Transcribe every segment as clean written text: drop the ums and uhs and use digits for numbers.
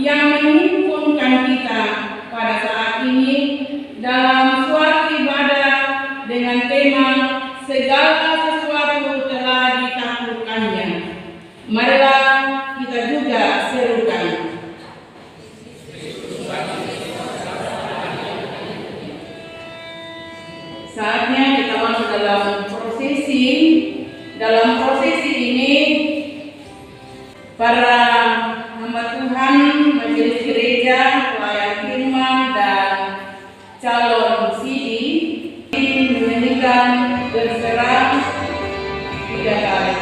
yang menghimpunkan kita pada saat ini dalam suatu ibadah dengan tema segala sesuatu telah ditaklukkannya. Marilah kita juga serukan. Saatnya kita masuk dalam prosesi. Dalam prosesi ini, para hamba Tuhan, majelis gereja, pelayan firman, dan calon sidi menyanyikan berserah 3 kali.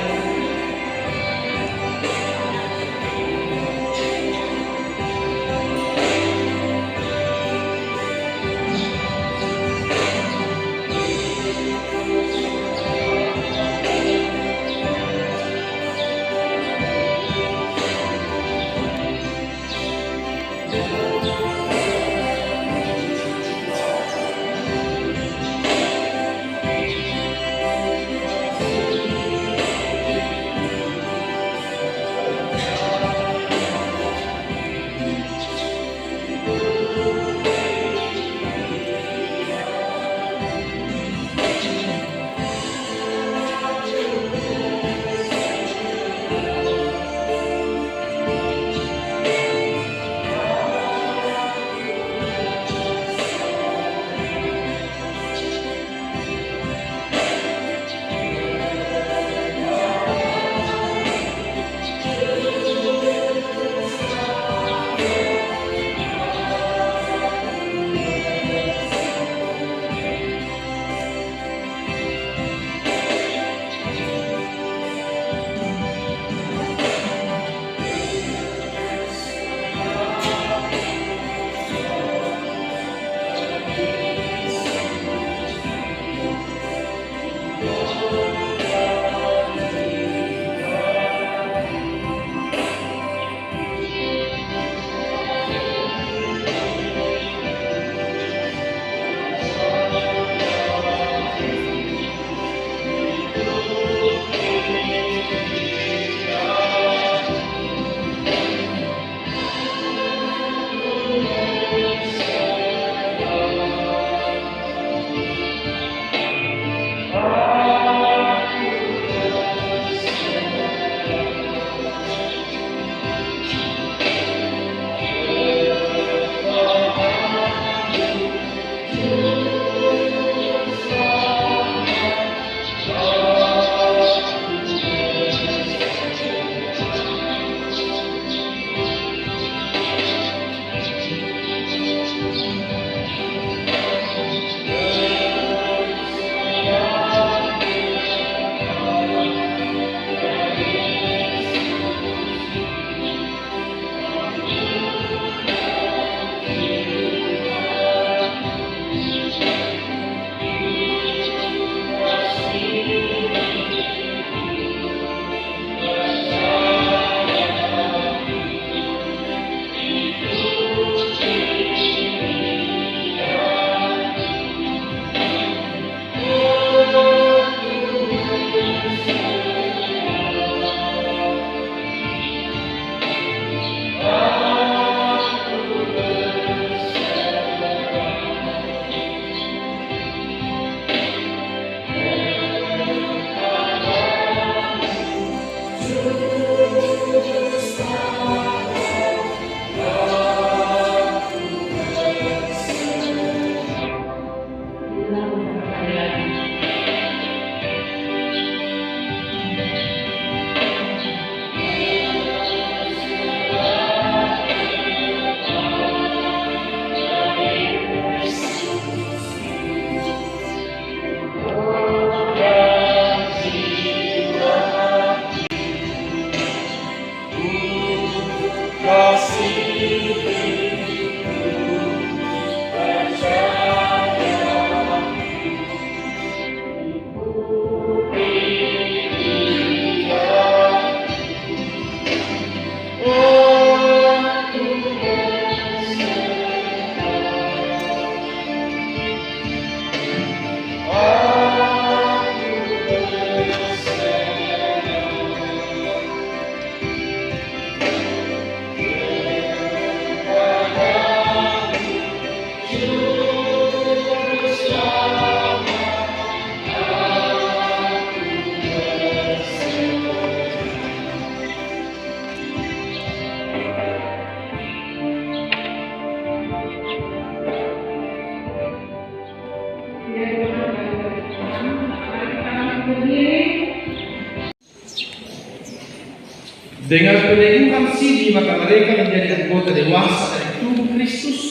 Dengan peneguhan sini maka mereka menjadi anggota dewasa dari tubuh Kristus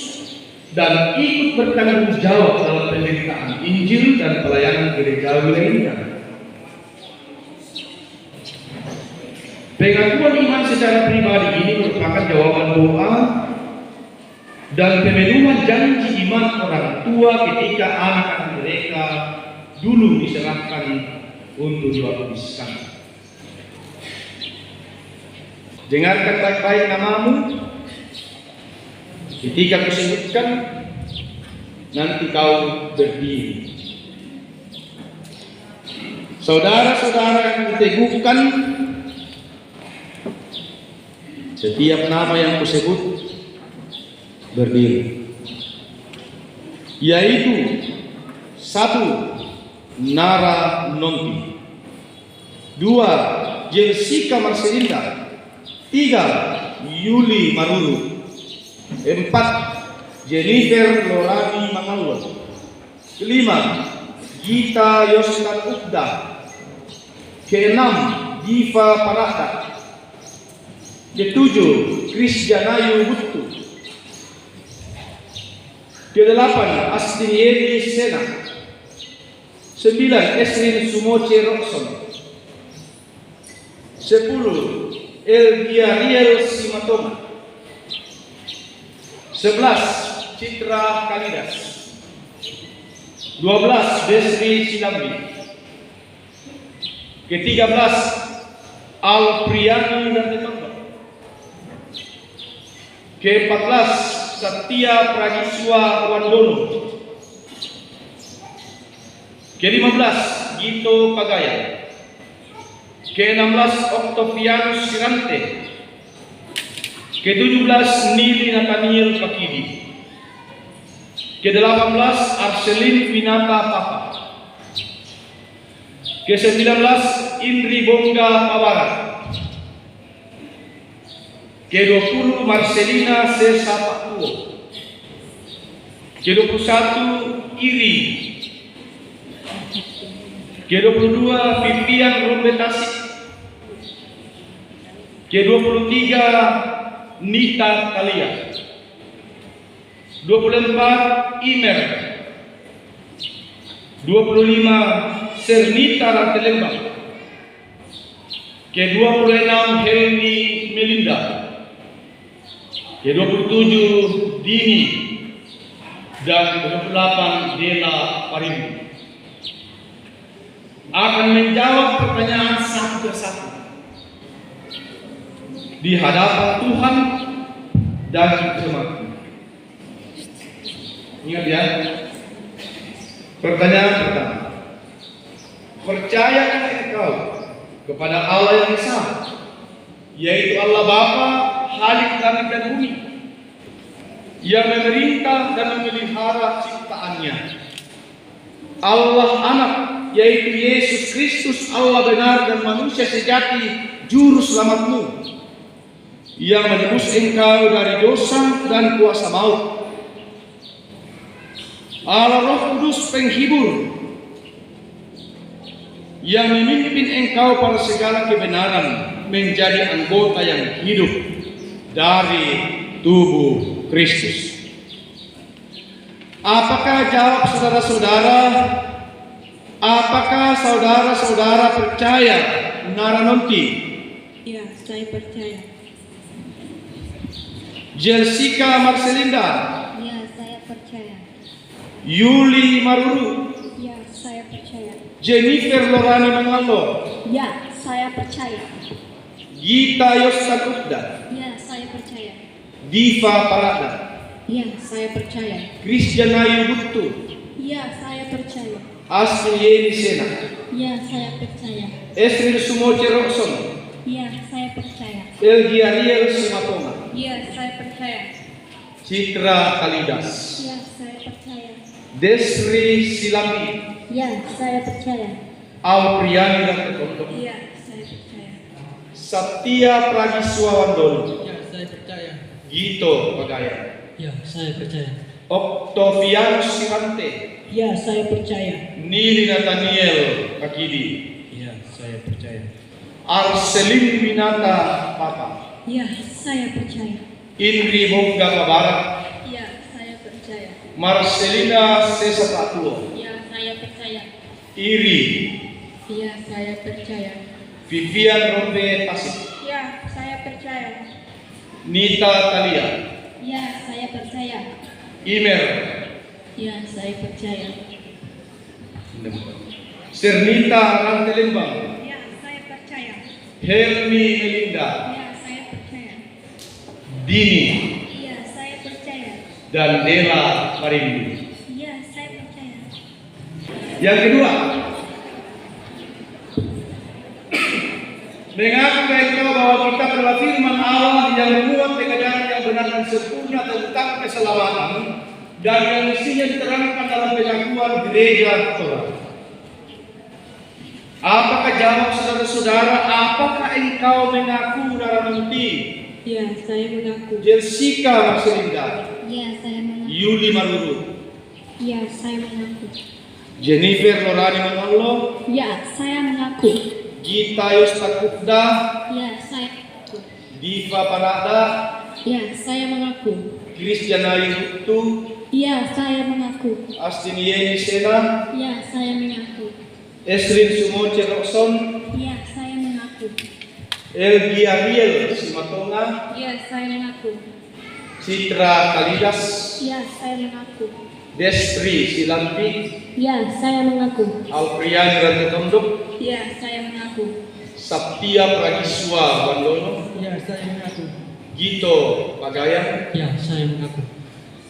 dan ikut bertanggung jawab dalam pemberitaan Injil dan pelayanan gerejawi lainnya. Pengakuan iman secara pribadi ini merupakan jawaban doa dan pemenuhan janji iman orang tua ketika anak-anak mereka dulu diserahkan untuk dibaptiskan. Dengarkan baik-baik namamu. Ketika kusebutkan, nanti kau berdiri. Saudara-saudara yang kuteguhkan, setiap nama yang kusebut berdiri. Yaitu 1. Nara Nonti, 2. Jessica Marcelinda, 3. Yuli Marulu, 4. Jennifer Lorani Mangalwa, 5. Gita Yostan Ukda, 6. Diva Parata, 7. Krisjanayu Buttu, 8. Astiniedi Sena, 9. Esrin Sumoce Roxon, 10. Elgiariel Simatoma, 11. Citra Kalidas, 12. Desri Silambi, ke-13. Alpriani dan Tetangga, ke-14. Satya Pragiswa Wandono, ke-15. Gito Pagaya, ke-16. Octavianus Sirante, ke-17. Nili Nathaniel Pakidi, ke-18. Arselin Pinata Papa, ke-19. Indri Bongga Pawarat, ke-20. Marcelina Sesa Pakuo, ke-21. Iri, ke-22. Vivian Rombetasi, ke-23. Nita Talia, 24. Imer, 25. Sernita Ratelembang, ke-26. Helmi Melinda, ke-27. Dini, dan ke-28. Dela Parimbu. Akan menjawab pertanyaan satu persatu di hadapan Tuhan dan jemaat. Ingat ya. Pertanyaan pertama, percayakah engkau kepada Allah yang Esa, yaitu Allah Bapa, Khalik langit dan bumi, yang memerintah dan memelihara ciptaannya, Allah Anak, yaitu Yesus Kristus, Allah benar dan manusia sejati, juru selamatmu, yang menebus engkau dari dosa dan kuasa maut, Allah Roh Kudus penghibur, yang memimpin engkau pada segala kebenaran menjadi anggota yang hidup dari tubuh Kristus. Apakah jawab saudara-saudara? Apakah saudara-saudara percaya Nara Nonti? Ya, saya percaya. Jessica Marcelinda, Ya, saya percaya. Yuli Marulu, Ya, saya percaya. Jennifer Lorani Mangalwa, Ya, saya percaya. Gita Yostan Ukda, Ya, saya percaya. Diva Parada, Ya, saya percaya. Krisjanayu Buttu, Ya, saya percaya. Astiniedi Sena, Ya, saya percaya. Esrin Sumoce Roxon, Ya, saya percaya. Elgiariel Simatoma, Ya, saya percaya. Citra Kalidas, Ya, saya percaya. Desri Silambi, Ya, saya percaya. Alpriani dan Tetangga, Ya, saya percaya. Satya Pragiswa Wandono, Ya, saya percaya. Gito Pagaya, Ya, saya percaya. Octavianus Sirante, Ya, saya percaya. Nili Nathaniel Pakidi, Ya, saya percaya. Arselin Winata Papa, Ya, saya percaya. Indri Bongga Kabara, Ya, saya percaya. Marcelina Sesapatuo, Ya, saya percaya. Iri, Ya, saya percaya. Vivian Rombe Tasik, Ya, saya percaya. Nita Talia, Ya, saya percaya. Imer, Ya, saya percaya. Sernita Rantelembang, Ya, saya percaya. Helmi Melinda, Ya, saya percaya. Dini, Iya, saya percaya. dan Dela Marindu. Iya, saya percaya. Yang kedua, mengaku engkau bahwa kita adalah firman Allah yang memuat kebenaran yang benar dan sempurna tentang keselamatan dan yang mestinya diterangkan dalam pengakuan gereja Torah. Apakah jawab saudara-saudara? Apakah engkau mengaku dalam hati? Iya, saya mengaku. Jessica Marcelinda, Iya, saya mengaku. Yuli Maruru, Iya, saya mengaku. Jennifer Lorani Manolo, Iya, saya mengaku. Gita Yostakupda, Iya, saya mengaku. Diva Panada, Iya, saya mengaku. Christiana Yutu, Iya, saya mengaku. Astin Yeni Sena, Iya, saya mengaku. Esrin Sumoce Rokson, Iya, saya mengaku. Elgi Ariel Simatonga, Iya, saya mengaku. Citra Kalidas, Iya, saya mengaku. Destri Silampi, Iya, saya mengaku. Alpriani Rantotondok, Iya, saya mengaku. Saptia Pragiswa Wandono, Ya, saya mengaku. Gito Pagayan, Ya, saya mengaku.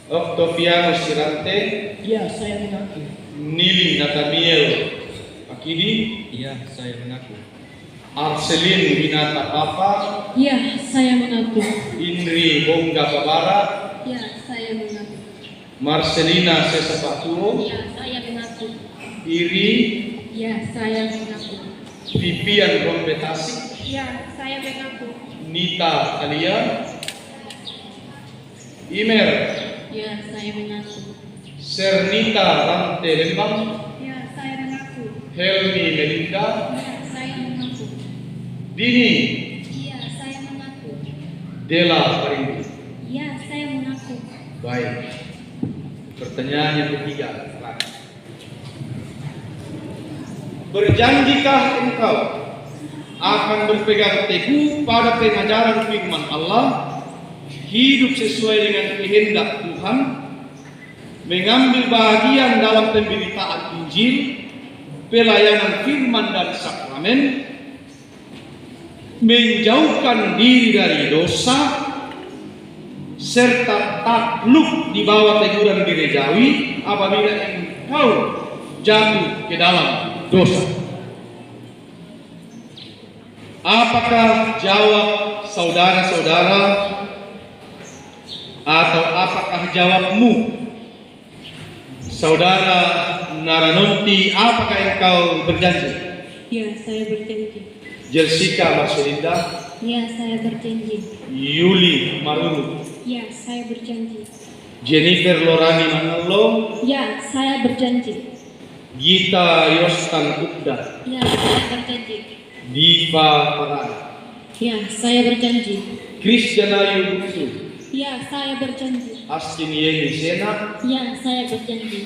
Octaviano Sirante, Ya, saya mengaku. Nili Nathaniel Akidi, Ya, saya mengaku. Arselin Winata Papa, Iya, saya mengaku. Indri Bongga Babara, Iya, saya mengaku. Marcelina Sesapatuo, Iya, saya mengaku. Iri, Iya, saya mengaku. Vivian Rombe Tasik, Iya, saya mengaku. Nita Talia, Imer, Iya, saya mengaku. Sernita Rante Lembang, Iya, saya mengaku. Helmi Melinda, Iya, saya mengaku. Dini, Iya, saya mengaku. Dela Marindu. Iya, saya mengaku. Baik. Pertanyaan yang ketiga. Berjanjikah engkau akan berpegang teguh pada pengajaran firman Allah, hidup sesuai dengan kehendak Tuhan, mengambil bagian dalam pemberitaan Injil, pelayanan firman dan sakramen, menjauhkan diri dari dosa, serta takluk di bawah teguran gerejawi apabila engkau jatuh ke dalam dosa? Apakah jawab saudara-saudara atau apakah jawabmu, saudara Naranonti? Apakah engkau berjanji? Iya, saya berjanji. Jessica Marcelinda, Iya, saya berjanji. Yuli Maruru, Iya, saya berjanji. Jennifer Lorani Manolo, Iya, saya berjanji. Gita Yostan Ukda, Iya, saya berjanji. Diva Parada, Iya, saya berjanji. Christiana Yutu, Iya, saya berjanji. Astin Yeni Sena, Iya, saya berjanji.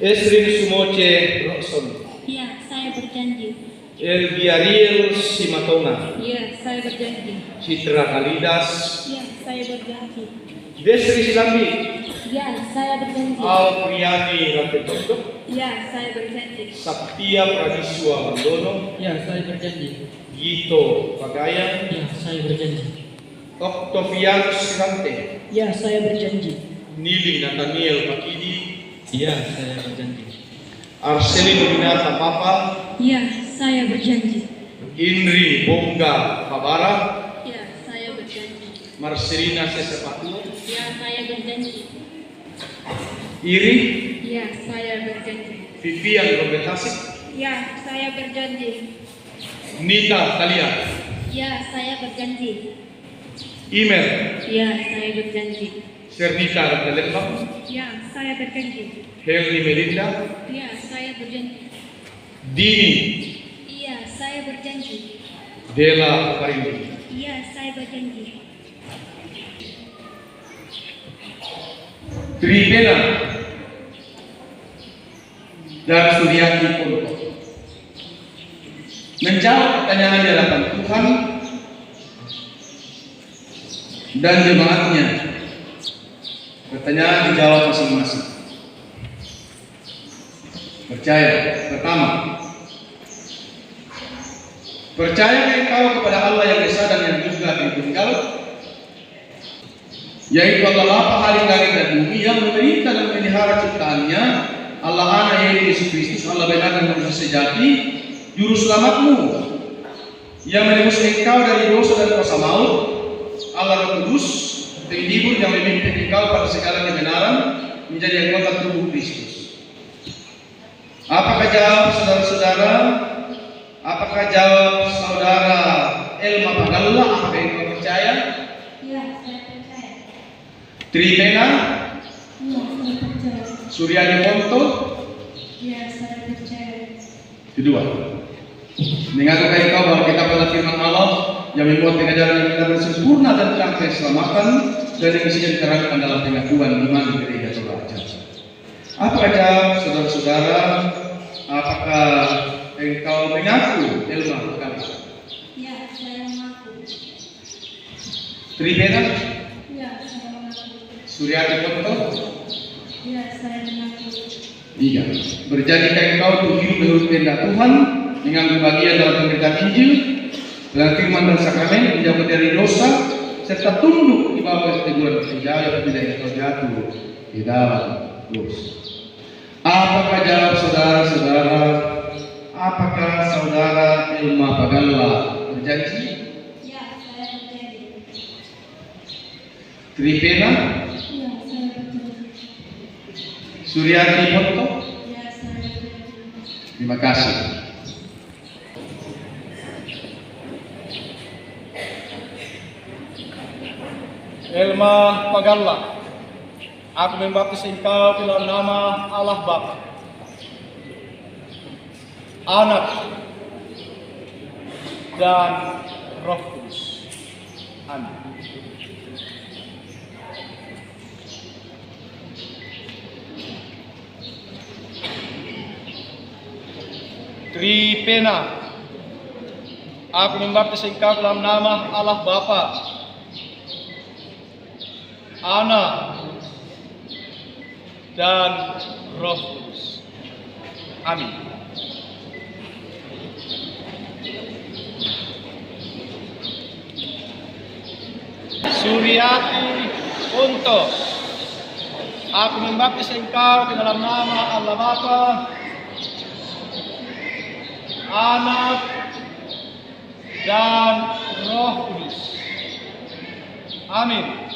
Esrin Sumoce Rokson, Iya, saya berjanji. Elgi Ariel Simatonga, Iya, saya berjanji. Citra Kalidas, Iya, saya berjanji. Destri Silambi, Iya, saya berjanji. Alpriani Rantotondok, Iya, saya berjanji. Saptia Pragiswa Wandono, Ya, saya berjanji. Gito Pagayan, Ya, saya berjanji. Octaviano Sirante, Ya, saya berjanji. Nili Nathaniel Makidi, Ya, saya berjanji. Arselin Winata Papa, Iya, saya berjanji. Indri Bongga Babara, Iya, saya berjanji. Marcelina Sesapatuo, Iya, saya berjanji. Iri, Iya, saya berjanji. Vivian Rombe Tasik, Iya, saya berjanji. Nita Talia, Iya, saya berjanji. Imer, Iya, saya berjanji. Sernita Rantelembang, Iya, saya berjanji. Helmi Melinda, Iya, saya berjanji. Dini, Iya, saya berjanji. Dela Parindi. Ya, saya berjanji. Tripena dan Suryati Ponto menjawab pertanyaan di hadapan Tuhan dan jemaatnya. Pertanyaan dijawab masing-masing. Percaya. Pertama, percaya engkau kepada Allah yang Esa dan yang juga Tritunggal, yaitu Allah Bapa Halim langit dan bumi yang memerintah dan memelihara ciptaannya, Allah Anak yaitu Yesus Kristus, Allah benar dan manusia sejati, juru selamatmu, yang menebus engkau dari dosa dan kuasa maut, Allah Roh Kudus, penghibur yang memimpin engkau pada segala kebenaran, menjadi anggota tubuh Kristus. Apakah jawab saudara-saudara? Apakah jawab saudara Elma Pagalla? Apakah engkau percaya? Ya, saya percaya. Tripena, Ya, saya percaya. Suryani Ponto. Ya, saya percaya. Kedua, mengaku engkau bahwa kita pada firman Allah yang membuat pengajaran yang benar dan sempurna tentang keselamatan dan yang isinya diterangkan dalam pengakuan iman di gereja Toraja. Apakah jawab saudara-saudara? Apakah engkau mengaku Elma Pagalla? Ya, saya mengaku. Tripena, Ya, saya mengaku. Suryani Ponto. Ya, saya mengaku. Tiga, berjanjikah engkau untuk hidup menurut kehendak Tuhan, mengambil bagian dalam pemberitaan Injil, dalam firman dan sakramen, menjauh dari dosa, serta tunduk di bawah teguran penjaya tidak engkau jatuh di dalam dosa. Apakah jawab saudara-saudara? Apakah saudara Elma Pagalla berjanji? Ya, saya berjanji. Tripena, Ya, saya berjanji. Suryati Ponto. Ya, saya berjanji. Terima kasih. Elma Pagalla, aku membaptis engkau dalam nama Allah Bapa, Anak, dan Roh Kudus. Amin. Tripena, aku membaptis engkau dalam nama Allah Bapa, Anak, dan Roh Kudus. Amin. Suryati Ponto, aku membaptis engkau di dalam nama Allah Bapa, Anak, dan Roh Kudus. Amin.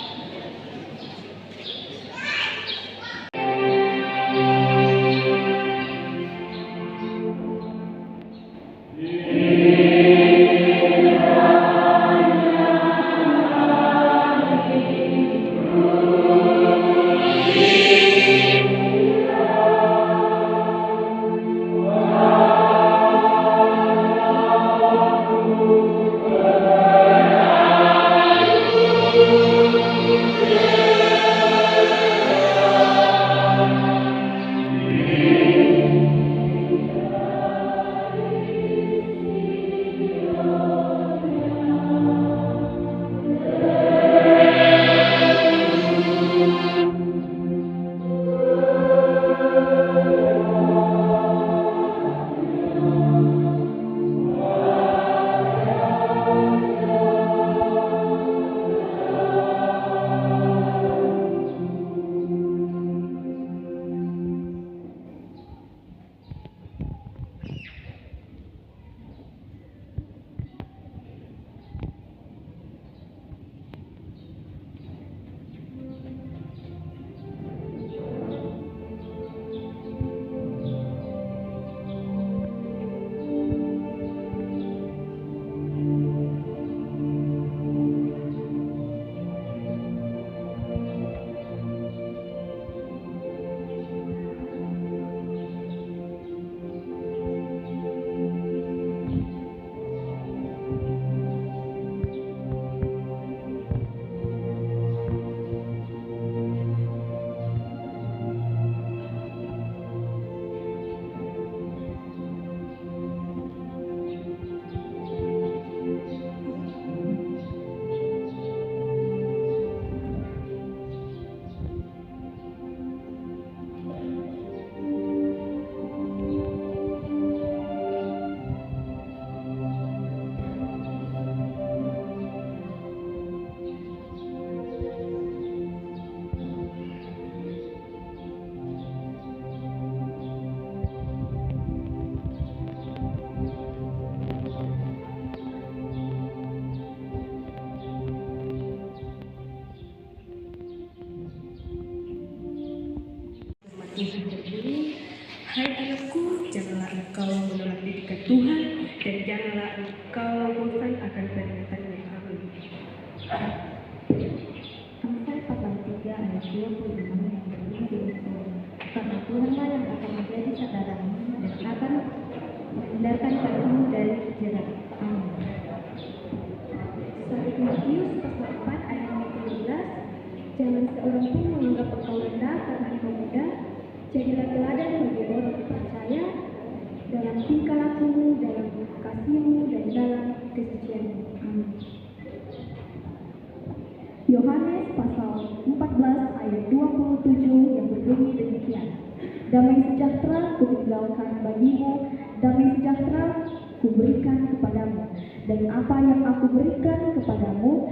Hai anakku, janganlah engkau menolak didikan Tuhan dan janganlah engkau bosan akan peringatan-Nya. Amin. Amsal pasal 3 ayat 25 yang berbunyi demikian. Karena Tuhanlah yang akan menjadi saudaramu dan akan menghindarkan kakimu dari jerat. Amin. Saat Matius pasal 4 ayat 15, jangan seorang pun menganggap engkau rendah karena engkau muda. Jadilah teladan bagi orang percaya dalam tingkah lakumu, dalam kasihmu, dan dalam kesucianmu. Amin. Yohanes pasal 14 ayat 27 yang berbunyi demikian. Damai sejahtera kutinggalkan bagimu, damai sejahtera kuberikan kepadamu, dan apa yang aku berikan kepadamu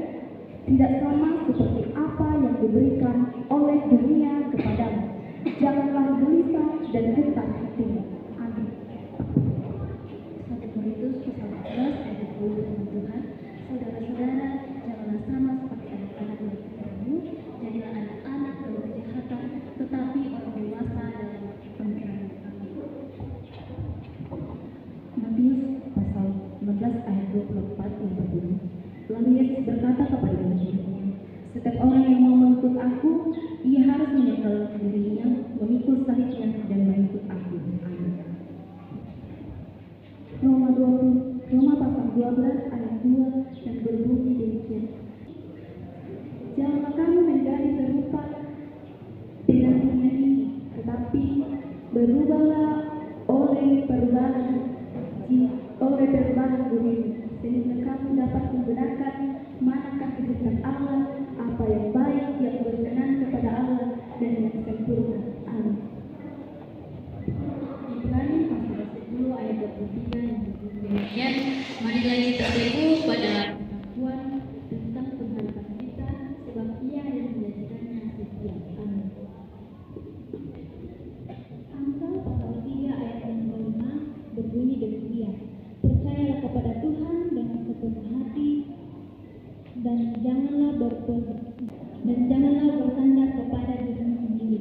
tidak sama seperti apa yang diberikan oleh dunia kepadamu. Janganlah gelisah dan gentar hatimu. Amin. 1 Korintus pasal 14 ayat 20 firman Tuhan, saudara-saudara, janganlah sama seperti anak-anak yang kepadamu, jadilah anak-anak dalam kejahatan, tetapi orang dewasa dalam pemikiran. Amin. Matius pasal 15 ayat 24 yang berbunyi, lalu Yesus berkata kepada murid-Nya, setiap orang yang mau mengikut aku, ia harus menyangkal dirinya, memikul salibnya, dan mengikut aku. Amin. Roma pasal 12 ayat 2 yang berbunyi demikian. Janganlah kamu menjadi serupa dengan dunia ini, tetapi berubahlah oleh perubahan dirimu, sehingga kamu dapat membenarkan manakah kehendak Allah, apa yang baik, yang berkenan kepada Allah, dan yang sempurna. Amin. Ibrani pasal 10 ayat 23 yang berbunyi demikian. Marilah kita teguh pada pengakuan tentang pengharapan kita, sebab Ia yang menjadikannya setia. Amin. Amsal pasal 3 ayat 5 berbunyi demikian. Percayalah kepada Tuhan dengan sepenuh hati, dan janganlah bersandar kepada dirimu sendiri.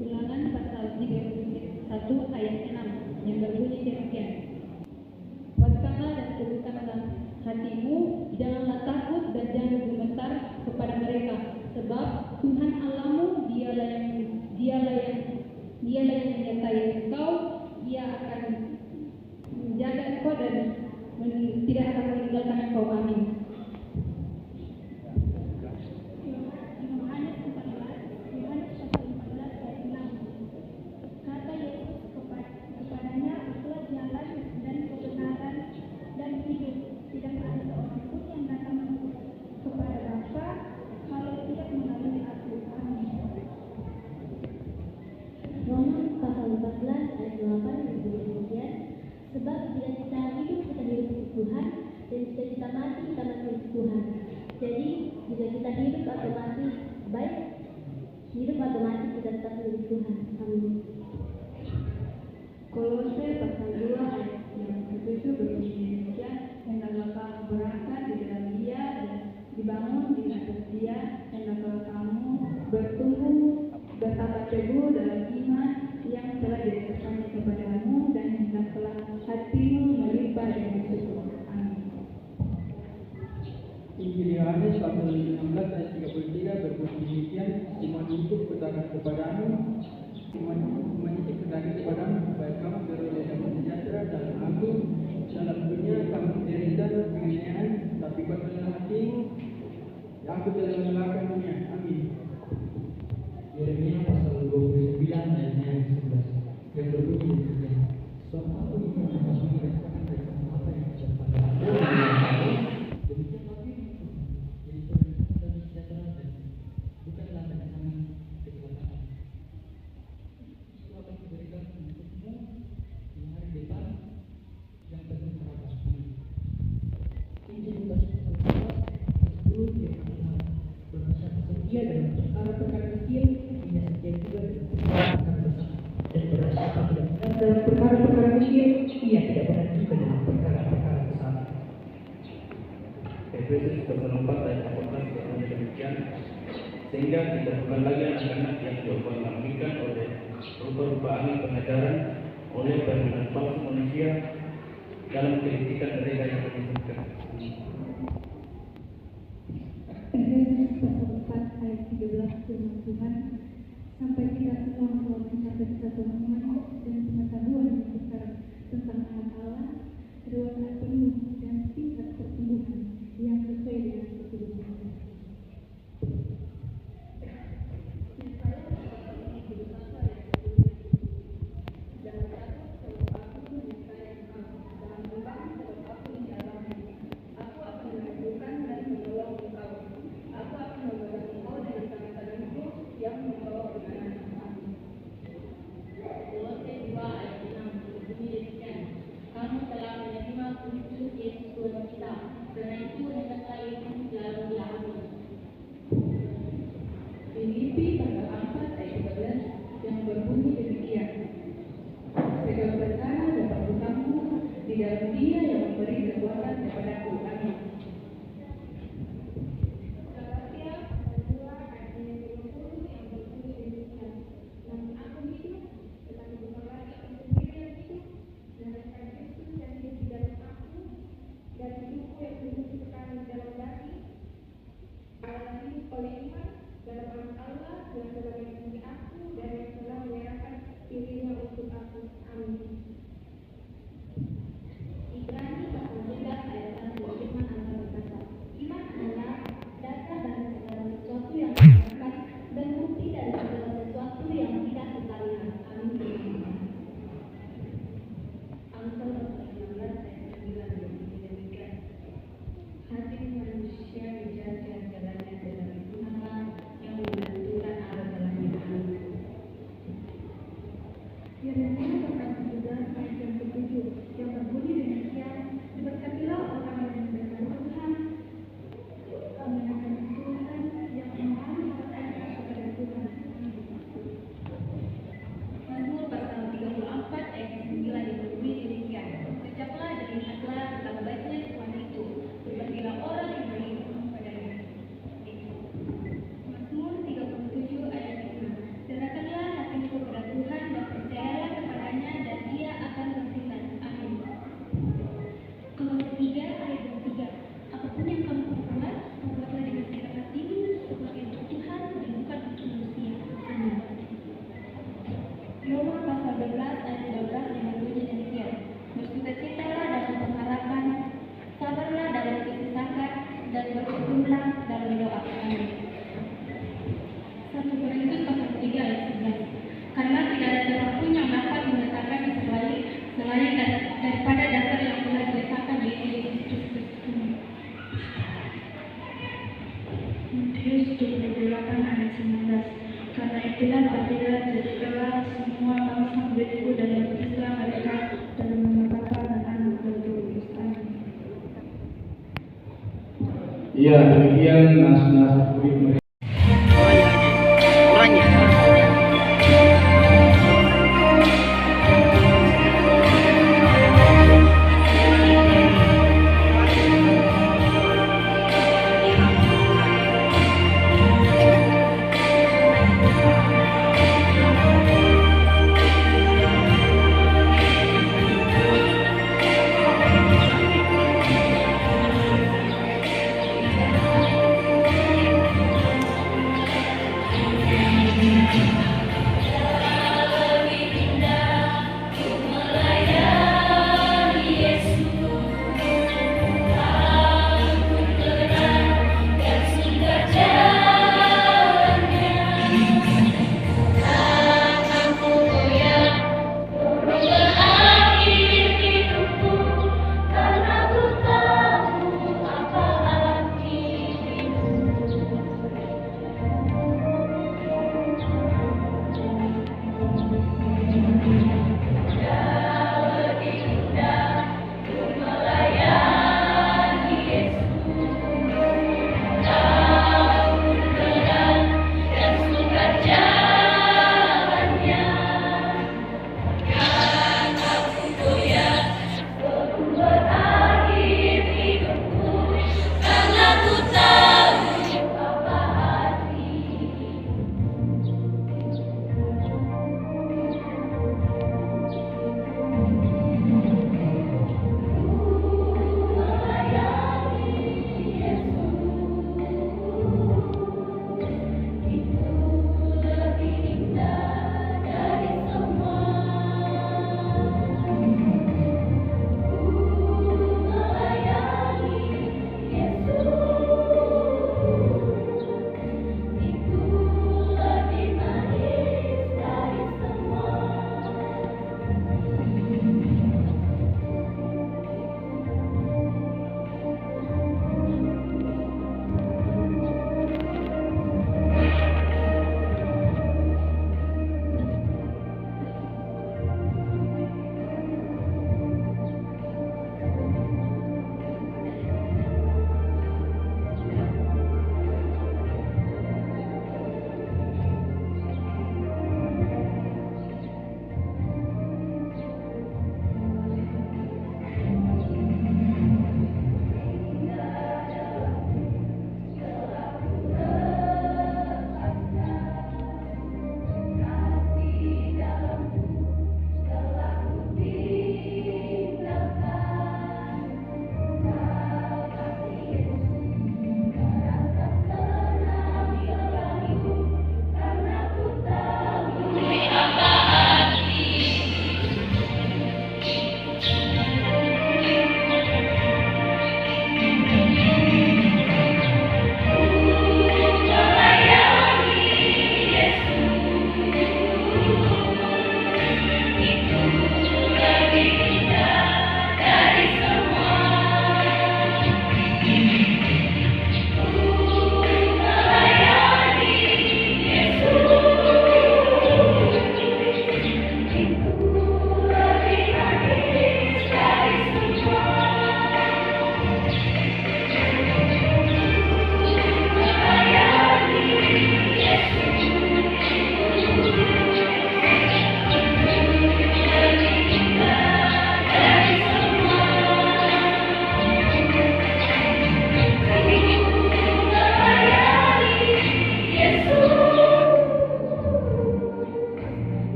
Ulangan pasal 31 ayat 6 yang berbunyi demikian. Waspadlah dan teguhkanlah hatimu, janganlah takut dan jangan gemetar kepada mereka, sebab Tuhan Allahmu dialah yang menyertai engkau. Ia akan menjaga engkau dan tidak akan meninggalkan engkau. Amin. Yohanes pasal 14 ayat 6. Kata Yesus kepadanya, akulah jalan dan kebenaran dan hidup. Tidak ada seorang pun yang datang kepada Bapa kalau tidak melalui aku. Amin. Roma pasal 14 ayat 8 berbunyi demikian. Sebab bila kita hidup untuk Tuhan, dan jika kita mati kita mati untuk Tuhan. Jadi jika kita hidup atau mati, baik hidup atau mati kita tetap milik Tuhan. Amin. Kolose pasal 2 ayat yang ke-7 berbunyi demikian. Hendaklah kamu berangkat di dalam Dia dan dibangun di atas Dia. Hendaklah kamu bertumbuh bertambah teguh dalam iman yang telah diberikannya kepadamu, dan hendaklah hatimu melimpah dengan syukur. Amin. Injil Yohanes pasal 16 ayat 33 berbunyi demikian. Iman itu katakan kepadamu, iman itu katakan kepadamu, supaya kamu beroleh damai sejahtera dalam aku. Dalam dunia kamu menderita penganiayaan, tapi kuatkanlah hatimu, aku telah mengalahkan dunia. Amin. Yeremia pasal 29 ayat 11 yang berbunyi demikian. Sebab aku ingin mengasihi dan akan berikan apa yang kepada aku demikian lagi jadi pemerintahan dan sejahtera, bukanlah dengan kami kecelakaan. Itu akan kuberikan untukmu di hari depan yang penuh harapan. Injil Lukas pasal 10 yang berasa setia dalam perkara-perkara kecil, ia setia juga dalam perkara besar, dan berasa tidak benar dalam perkara-perkara kecil, ia tidak benar juga dalam perkara-perkara besar. Efesus pasal 4 ayat 14 berbunyi demikian. Sehingga kita bukan lagi anak-anak yang diopor-lambingkan oleh perubahan pengajaran oleh bangunan palsu manusia dalam kritikan mereka yang menginginkan. Efesus pasal 4 ayat 13 firman Tuhan, sampai kita semua telah mencapai kesatuan iman dan pengetahuan yang besar tentang anak Allah, kedewasaan penuh dan tingkat pertumbuhan yang sesuai dengan keturunan. Filipi pasal 4 ayat 13 yang berbunyi demikian. Segala perkara dapat kutampu di dalam Dia yang memberi kekuatan kepadaku. Amin. Galatia pasal 2 ayat 20 yang berbunyi demikian. Namun aku hidup, tetapi bukan lagi aku sendiri yang hidup, melainkan Kristus yang hidup di dalam aku, dan hidupku yang hidup sekarang di dalam daging. Allah hidup oleh iman dalam anak Allah yang telah melindungi aku dan yang telah menyerahkan dirinya untuk aku. Amin. Ibrani pasal 11 ayat 1 firman Allah berkata, iman adalah dasar dari segala sesuatu yang diharapkan dan bukti dari segala sesuatu yang tidak kita lihat. Amin. Amsal pasal 16 ayat 9 berbunyi demikian. Hati manusia dijaga jalannya dalam Tuhanlah yang menentukan arah jalannya. Yeremia pasal 17 ayat yang ke-7 yang berbunyi demikian, berkatilah orang yang mendengar Tuhan, mengenakan Tuhan yang memohon pertanyaan kepada Tuhan. Mazmur pasal 34 ayat 9 yang berbunyi demikian, ucaplah dan ingatlah betapa baiknya Tuhan itu, berbagailah orang yang berlindung padanya. Mazmur 37 ayat 5, serahkanlah hatimu kepada Tuhan dan percayalah kepadanya dan Dia akan bersihkan. Amin. Kolose 3 ayat 3, apapun yang kamu perbuat, perbuatlah dengan segala hatimu sebagai untuk Tuhan dan bukan untuk manusia. Amin. Roma pasal 12 ayat 12 yang berbunyi demikian, bersukacitalah dalam pengharapan, sabarlah dalam kesesakan, dan berserulah dalam doa. Amin. 1 Korintus pasal 3 ayat 11, karena tidak ada seorang pun yang dapat mengatakan selain daripada dasar yang telah diletakkan di Yesus Kristus. Matius 28 ayat 19, karena itulah bangkitlah jadilah semua bangsa muridku dan baptislah mereka dalam nama Bapa dan Anak dan Roh Kudus. Amin. Ya, demikian nas-nas